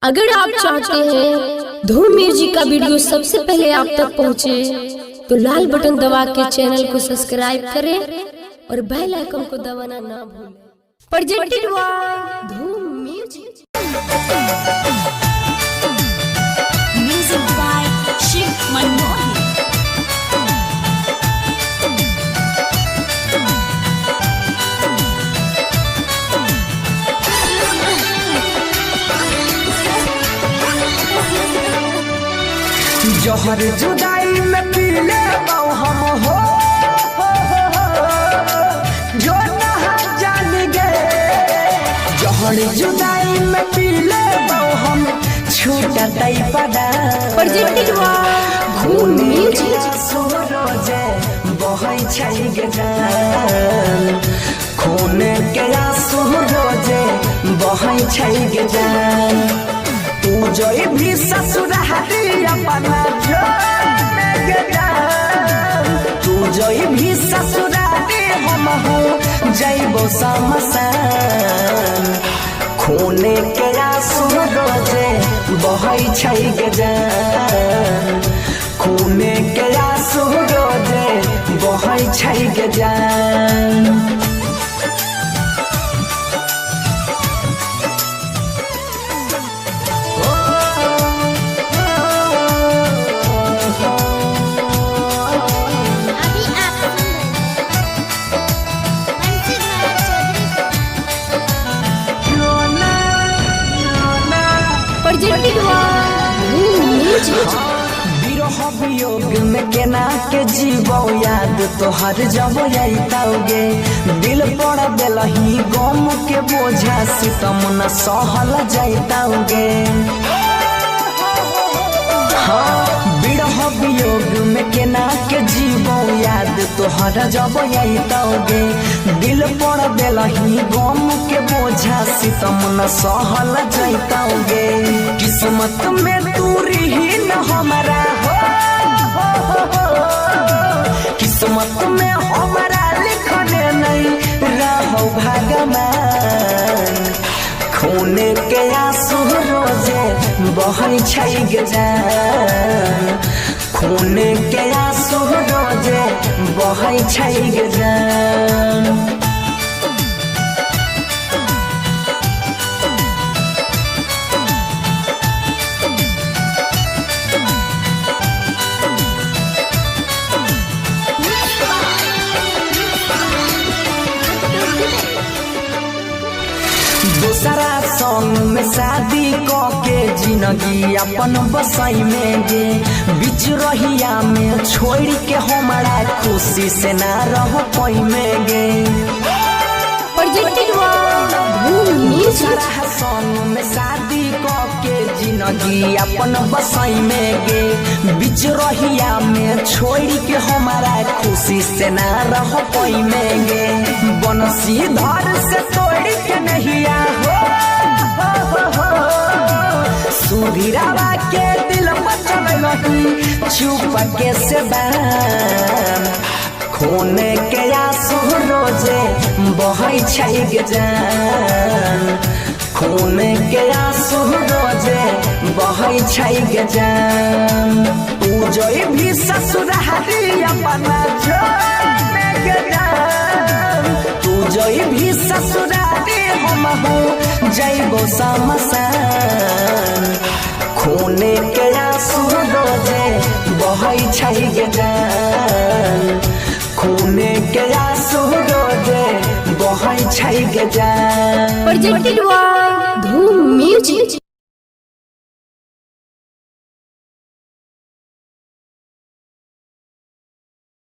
अगर आप चाहते हैं धूम म्यूजिक का वीडियो सबसे पहले आप तक पहुंचे, तो लाल बटन दबा के चैनल को सब्सक्राइब करें और बेल आइकन को दबाना ना भूलें। Presented by Dhoom music. Music by Shiv Manmohan. जहर जुदाई में पी ले हम हो जो नहा जान गए। जहर जुदाई में पी ले हम छूटा तई पड़ा। Presented by Dhoom music. सूरज बहै छै गजान खून के आंसू रोजे बहै छै गजान। तू जोई भी ससुरारी अपना छोड़ के जा। तू जोई भी ससुरारी हम हो जइबो समसान। खूने के आंसू रोजे बहै छै गजान खूने के आंसू रोजे बहै छै गजान। बिरह वियोग में केना के जीवो याद तोहर जब आइताओगे। दिल पड़ देलही गम के बोझा सितम न सहल जाइताओगे। बिरह वियोग में केना के जीवो याद तोहर जब आइताओगे। दिल पड़ देलही गम के बोझा सितम न सहल जाइताओगे। किस्मत में दूरी ही न हमारा हो किस्मत में हमारा लिखने नहीं रहो भगवान। खूने के आंसू रोजे बहै छै गजान खूने के आंसू रोजे बहै छै गजान। दूसरा संग में शादी के जिंदगी अपन बसाई में गे। बीच रहिया में छोड़ के हमारा खुशी से ना रह पाई में गे। दूसरा संग में शादी के जिंदगी अपन बसाई में गे। बीच रहिया में छोड़ के हमारा खुशी से ना रह पाई में गे। बनसी धर से तोड़ के नहीं हो सुधीरावा के दिल बचल चुप के से बान। खूने के आंसू रोजे बहै छै गजान खूने के आंसू रोजे बहै छै गजान। तू जोई भी ससुरारी अपना छोड़ के जा। तू जोई भी ससुरारी हम हो जइबो समसान। खूने के आंसू रोजे बहै छै गजान खूने के आंसू रोजे बहै छै गजान। Presented by Dhoom music.